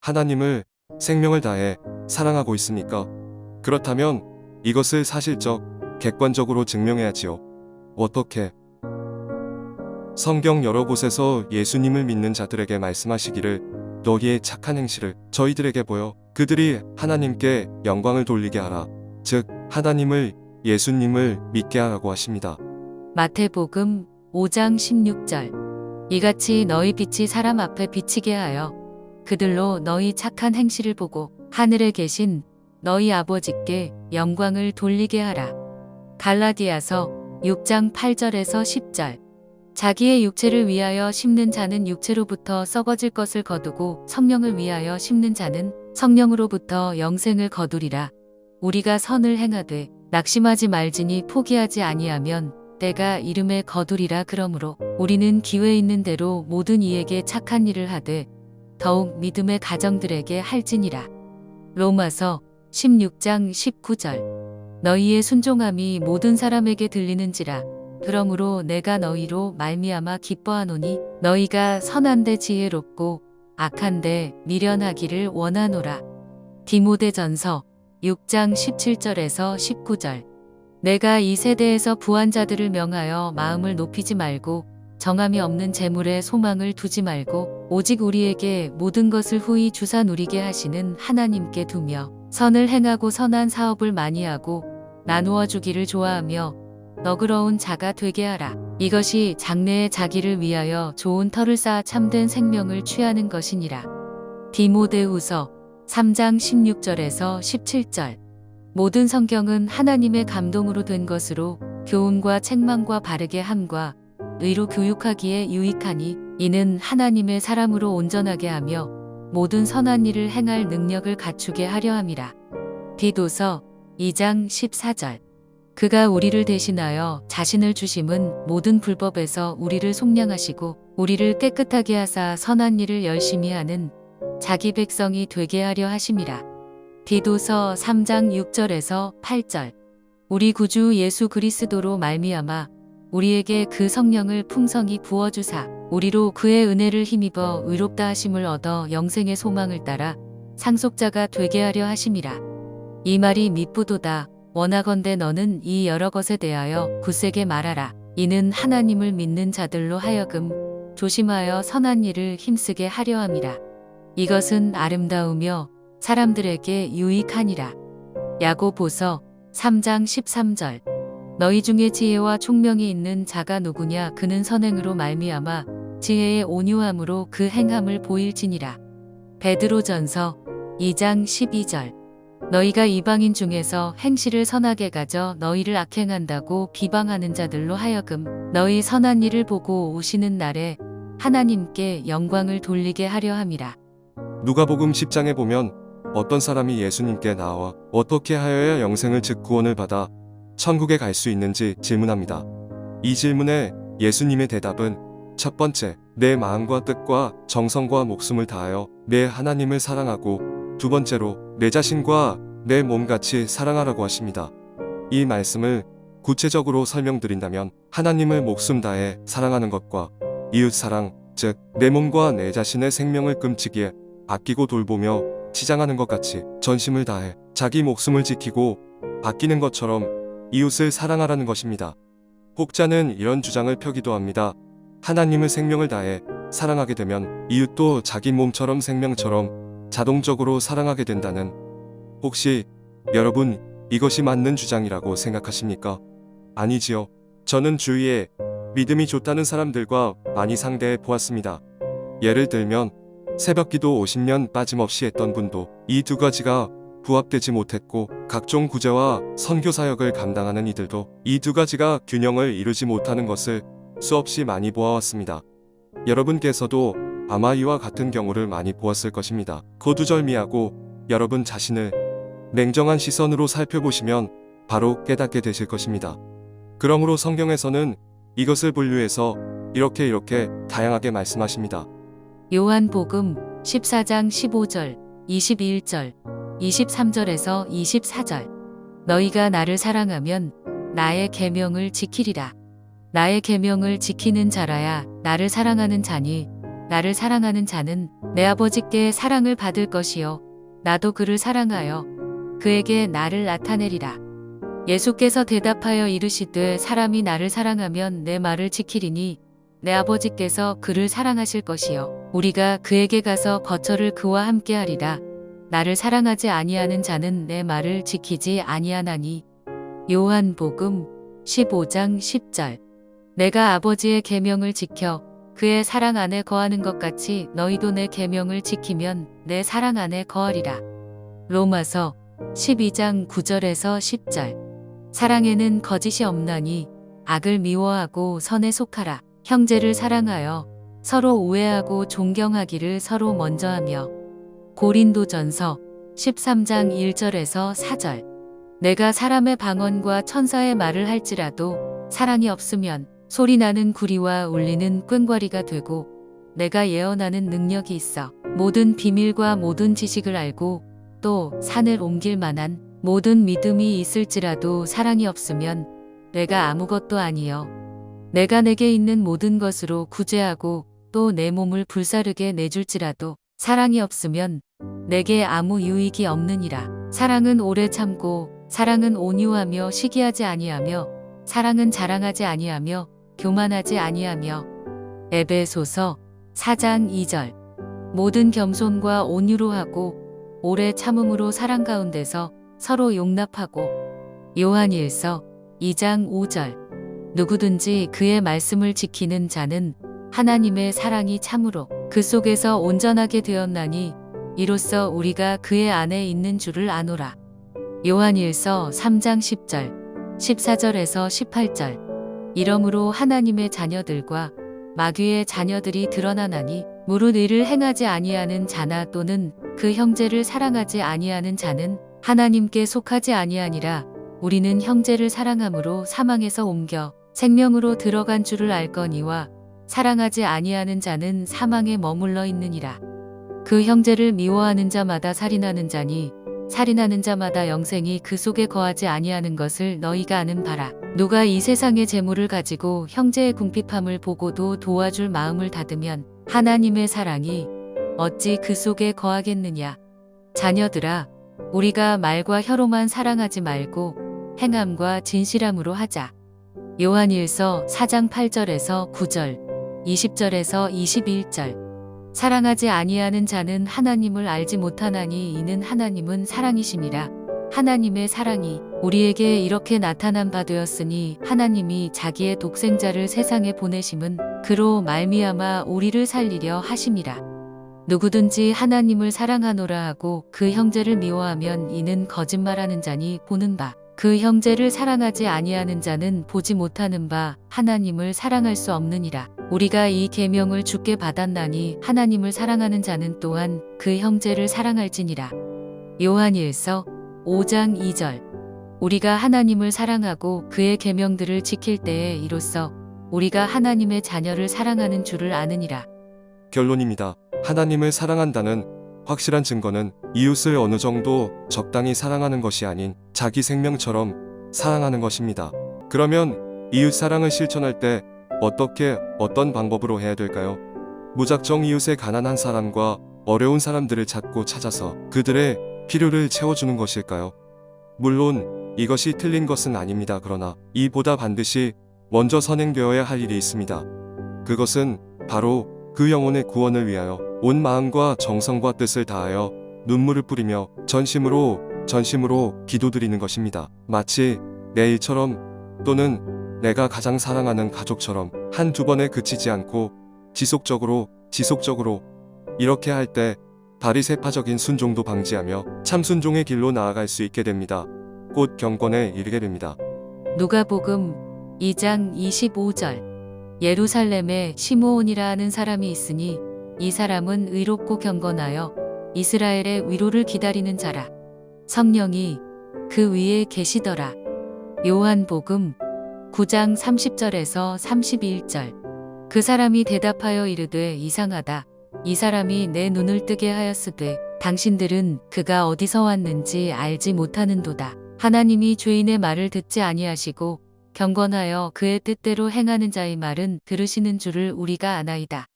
하나님을 생명을 다해 사랑하고 있습니까? 그렇다면 이것을 사실적, 객관적으로 증명해야지요. 어떻게? 성경 여러 곳에서 예수님을 믿는 자들에게 말씀하시기를 너희의 착한 행실을 저희들에게 보여 그들이 하나님께 영광을 돌리게 하라. 즉 하나님을 예수님을 믿게 하라고 하십니다. 마태복음 5장 16절. 이같이 너희 빛이 사람 앞에 비치게 하여 그들로 너희 착한 행실을 보고 하늘에 계신 너희 아버지께 영광을 돌리게 하라. 갈라디아서 6장 8절에서 10절. 자기의 육체를 위하여 심는 자는 육체로부터 썩어질 것을 거두고 성령을 위하여 심는 자는 성령으로부터 영생을 거두리라. 우리가 선을 행하되 낙심하지 말지니 포기하지 아니하면 때가 이름에 거두리라. 그러므로 우리는 기회 있는 대로 모든 이에게 착한 일을 하되 더욱 믿음의 가정들에게 할지니라. 로마서 16장 19절. 너희의 순종함이 모든 사람에게 들리는지라. 그러므로 내가 너희로 말미암아 기뻐하노니 너희가 선한데 지혜롭고 악한데 미련하기를 원하노라. 디모데전서 6장 17절에서 19절. 내가 이 세대에서 부한 자들을 명하여 마음을 높이지 말고 정함이 없는 재물에 소망을 두지 말고 오직 우리에게 모든 것을 후히 주사 누리게 하시는 하나님께 두며 선을 행하고 선한 사업을 많이 하고 나누어 주기를 좋아하며 너그러운 자가 되게 하라. 이것이 장래에 자기를 위하여 좋은 터를 쌓아 참된 생명을 취하는 것이니라. 디모데후서 3장 16절에서 17절. 모든 성경은 하나님의 감동으로 된 것으로 교훈과 책망과 바르게 함과 의로 교육하기에 유익하니 이는 하나님의 사람으로 온전하게 하며 모든 선한 일을 행할 능력을 갖추게 하려 함이라. 디도서 2장 14절. 그가 우리를 대신하여 자신을 주심은 모든 불법에서 우리를 속량하시고 우리를 깨끗하게 하사 선한 일을 열심히 하는 자기 백성이 되게 하려 하심이라. 디도서 3장 6절에서 8절. 우리 구주 예수 그리스도로 말미암아 우리에게 그 성령을 풍성히 부어주사 우리로 그의 은혜를 힘입어 의롭다 하심을 얻어 영생의 소망을 따라 상속자가 되게 하려 하심이라. 이 말이 미쁘도다. 원하건대 너는 이 여러 것에 대하여 굳세게 말하라. 이는 하나님을 믿는 자들로 하여금 조심하여 선한 일을 힘쓰게 하려 함이라. 이것은 아름다우며 사람들에게 유익하니라. 야고보서 3장 13절. 너희 중에 지혜와 총명이 있는 자가 누구냐? 그는 선행으로 말미암아 지혜의 온유함으로 그 행함을 보일지니라. 베드로전서 2장 12절. 너희가 이방인 중에서 행실을 선하게 가져 너희를 악행한다고 비방하는 자들로 하여금 너희 선한 일을 보고 오시는 날에 하나님께 영광을 돌리게 하려 함이라. 누가복음 10장에 보면 어떤 사람이 예수님께 나와 어떻게 하여야 영생을 즉 구원을 받아 천국에 갈 수 있는지 질문합니다. 이 질문에 예수님의 대답은 첫 번째, 내 마음과 뜻과 정성과 목숨을 다하여 내 하나님을 사랑하고 두 번째로 내 자신과 내 몸같이 사랑하라고 하십니다. 이 말씀을 구체적으로 설명드린다면 하나님을 목숨 다해 사랑하는 것과 이웃사랑, 즉 내 몸과 내 자신의 생명을 끔찍이 아끼고 돌보며 치장하는 것 같이 전심을 다해 자기 목숨을 지키고 아끼는 것처럼 이웃을 사랑하라는 것입니다. 혹자는 이런 주장을 펴기도 합니다. 하나님을 생명을 다해 사랑하게 되면 이웃도 자기 몸처럼 생명처럼 자동적으로 사랑하게 된다는, 혹시 여러분 이것이 맞는 주장이라고 생각하십니까? 아니지요. 저는 주위에 믿음이 좋다는 사람들과 많이 상대해 보았습니다. 예를 들면 새벽기도 50년 빠짐없이 했던 분도 이 두 가지가 부합되지 못했고, 각종 구제와 선교 사역을 감당하는 이들도 이 두 가지가 균형을 이루지 못하는 것을 수없이 많이 보아왔습니다. 여러분께서도 아마 이와 같은 경우를 많이 보았을 것입니다. 거두절미하고 여러분 자신을 냉정한 시선으로 살펴보시면 바로 깨닫게 되실 것입니다. 그러므로 성경에서는 이것을 분류해서 이렇게 다양하게 말씀하십니다. 요한복음 14장 15절, 21절, 23절에서 24절. 너희가 나를 사랑하면 나의 계명을 지키리라. 나의 계명을 지키는 자라야 나를 사랑하는 자니 나를 사랑하는 자는 내 아버지께 사랑을 받을 것이요 나도 그를 사랑하여 그에게 나를 나타내리라. 예수께서 대답하여 이르시되 사람이 나를 사랑하면 내 말을 지키리니 내 아버지께서 그를 사랑하실 것이요 우리가 그에게 가서 거처를 그와 함께 하리라. 나를 사랑하지 아니하는 자는 내 말을 지키지 아니하나니. 요한복음 15장 10절. 내가 아버지의 계명을 지켜 그의 사랑 안에 거하는 것 같이 너희도 내 계명을 지키면 내 사랑 안에 거하리라. 로마서 12장 9절에서 10절. 사랑에는 거짓이 없나니 악을 미워하고 선에 속하라. 형제를 사랑하여 서로 우애하고 존경하기를 서로 먼저 하며. 고린도전서 13장 1절에서 4절. 내가 사람의 방언과 천사의 말을 할지라도 사랑이 없으면 소리나는 구리와 울리는 꽹과리가 되고 내가 예언하는 능력이 있어 모든 비밀과 모든 지식을 알고 또 산을 옮길 만한 모든 믿음이 있을지라도 사랑이 없으면 내가 아무것도 아니요 내가 내게 있는 모든 것으로 구제하고 또 내 몸을 불사르게 내줄지라도 사랑이 없으면 내게 아무 유익이 없느니라. 사랑은 오래 참고 사랑은 온유하며 시기하지 아니하며 사랑은 자랑하지 아니하며 교만하지 아니하며. 에베소서 4장 2절. 모든 겸손과 온유로 하고 오래 참음으로 사랑 가운데서 서로 용납하고. 요한일서 2장 5절. 누구든지 그의 말씀을 지키는 자는 하나님의 사랑이 참으로 그 속에서 온전하게 되었나니 이로써 우리가 그의 안에 있는 줄을 아노라. 요한일서 3장 10절, 14절에서 18절. 이러므로 하나님의 자녀들과 마귀의 자녀들이 드러나나니 무릇 이를 행하지 아니하는 자나 또는 그 형제를 사랑하지 아니하는 자는 하나님께 속하지 아니하니라. 우리는 형제를 사랑함으로 사망에서 옮겨 생명으로 들어간 줄을 알거니와 사랑하지 아니하는 자는 사망에 머물러 있느니라. 그 형제를 미워하는 자마다 살인하는 자니 살인하는 자마다 영생이 그 속에 거하지 아니하는 것을 너희가 아는 바라. 누가 이 세상의 재물을 가지고 형제의 궁핍함을 보고도 도와줄 마음을 닫으면 하나님의 사랑이 어찌 그 속에 거하겠느냐. 자녀들아, 우리가 말과 혀로만 사랑하지 말고 행함과 진실함으로 하자. 요한일서 4장 8절에서 9절, 20절에서 21절. 사랑하지 아니하는 자는 하나님을 알지 못하나니 이는 하나님은 사랑이심이라. 하나님의 사랑이 우리에게 이렇게 나타난 바 되었으니 하나님이 자기의 독생자를 세상에 보내심은 그로 말미암아 우리를 살리려 하심이라. 누구든지 하나님을 사랑하노라 하고 그 형제를 미워하면 이는 거짓말하는 자니 보는 바 그 형제를 사랑하지 아니하는 자는 보지 못하는 바 하나님을 사랑할 수 없느니라. 우리가 이 계명을 주께 받았나니 하나님을 사랑하는 자는 또한 그 형제를 사랑할지니라. 요한일서 5장 2절. 우리가 하나님을 사랑하고 그의 계명들을 지킬 때에 이로써 우리가 하나님의 자녀를 사랑하는 줄을 아느니라. 결론입니다. 하나님을 사랑한다는 확실한 증거는 이웃을 어느 정도 적당히 사랑하는 것이 아닌 자기 생명처럼 사랑하는 것입니다. 그러면 이웃 사랑을 실천할 때 어떤 방법으로 해야 될까요? 무작정 이웃의 가난한 사람과 어려운 사람들을 찾아서 그들의 필요를 채워주는 것일까요? 물론 이것이 틀린 것은 아닙니다. 그러나 이보다 반드시 먼저 선행되어야 할 일이 있습니다. 그것은 바로 그 영혼의 구원을 위하여 온 마음과 정성과 뜻을 다하여 눈물을 뿌리며 전심으로 기도드리는 것입니다. 마치 내 일처럼 또는 내가 가장 사랑하는 가족처럼 한두 번에 그치지 않고 지속적으로 이렇게 할 때 다리새파적인 순종도 방지하며 참 순종의 길로 나아갈 수 있게 됩니다. 곧 경건에 이르게 됩니다. 누가복음 2장 25절. 예루살렘에 시므온이라 하는 사람이 있으니 이 사람은 의롭고 경건하여 이스라엘의 위로를 기다리는 자라. 성령이 그 위에 계시더라. 요한복음 9장 30절에서 31절. 그 사람이 대답하여 이르되 이상하다. 이 사람이 내 눈을 뜨게 하였으되 당신들은 그가 어디서 왔는지 알지 못하는도다. 하나님이 죄인의 말을 듣지 아니하시고 경건하여 그의 뜻대로 행하는 자의 말은 들으시는 줄을 우리가 아나이다.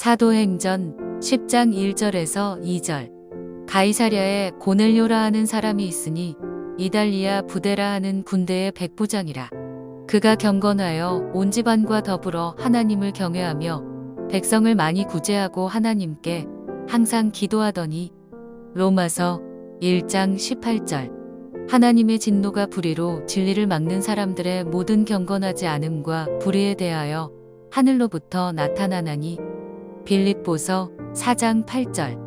사도행전 10장 1절에서 2절. 가이사랴에 고넬료라 하는 사람이 있으니 이달리아 부데라 하는 군대의 백부장이라. 그가 경건하여 온 집안과 더불어 하나님을 경외하며 백성을 많이 구제하고 하나님께 항상 기도하더니. 로마서 1장 18절. 하나님의 진노가 불의로 진리를 막는 사람들의 모든 경건하지 않음과 불의에 대하여 하늘로부터 나타나나니. 빌립보서 4장 8절.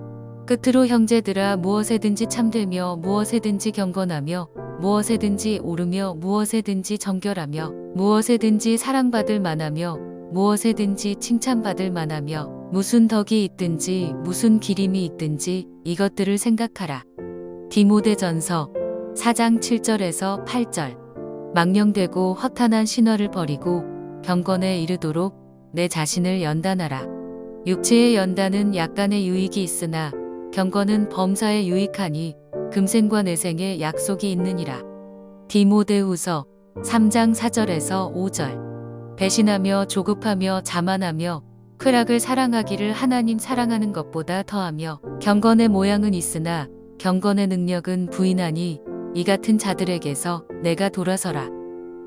끝으로 형제들아, 무엇에든지 참되며 무엇에든지 경건하며 무엇에든지 오르며 무엇에든지 정결하며 무엇에든지 사랑받을 만하며 무엇에든지 칭찬받을 만하며 무슨 덕이 있든지 무슨 기림이 있든지 이것들을 생각하라. 디모데전서 4장 7절에서 8절. 망령되고 허탄한 신화를 버리고 경건에 이르도록 내 자신을 연단하라. 육체의 연단은 약간의 유익이 있으나 경건은 범사에 유익하니 금생과 내생에 약속이 있느니라. 디모데후서 3장 4절에서 5절. 배신하며 조급하며 자만하며 쾌락을 사랑하기를 하나님 사랑하는 것보다 더하며 경건의 모양은 있으나 경건의 능력은 부인하니 이 같은 자들에게서 내가 돌아서라.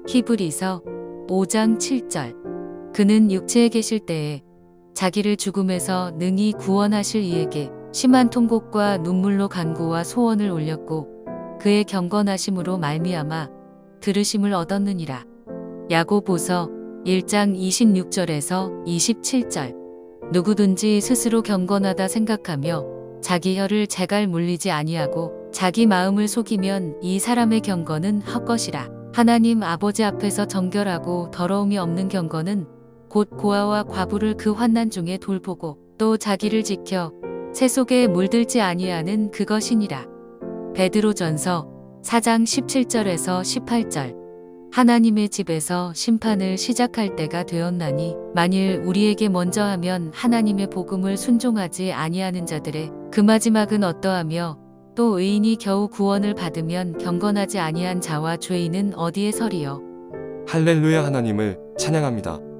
히브리서 5장 7절. 그는 육체에 계실 때에 자기를 죽음에서 능히 구원하실 이에게 심한 통곡과 눈물로 간구와 소원을 올렸고 그의 경건하심으로 말미암아 들으심을 얻었느니라. 야고보서 1장 26절에서 27절. 누구든지 스스로 경건하다 생각하며 자기 혀를 제갈 물리지 아니하고 자기 마음을 속이면 이 사람의 경건은 헛것이라. 하나님 아버지 앞에서 정결하고 더러움이 없는 경건은 곧 고아와 과부를 그 환난 중에 돌보고 또 자기를 지켜 새 속에 물들지 아니하는 그것이니라. 베드로전서 4장 17절에서 18절. 하나님의 집에서 심판을 시작할 때가 되었나니 만일 우리에게 먼저 하면 하나님의 복음을 순종하지 아니하는 자들의 그 마지막은 어떠하며 또 의인이 겨우 구원을 받으면 경건하지 아니한 자와 죄인은 어디에 서리요. 할렐루야. 하나님을 찬양합니다.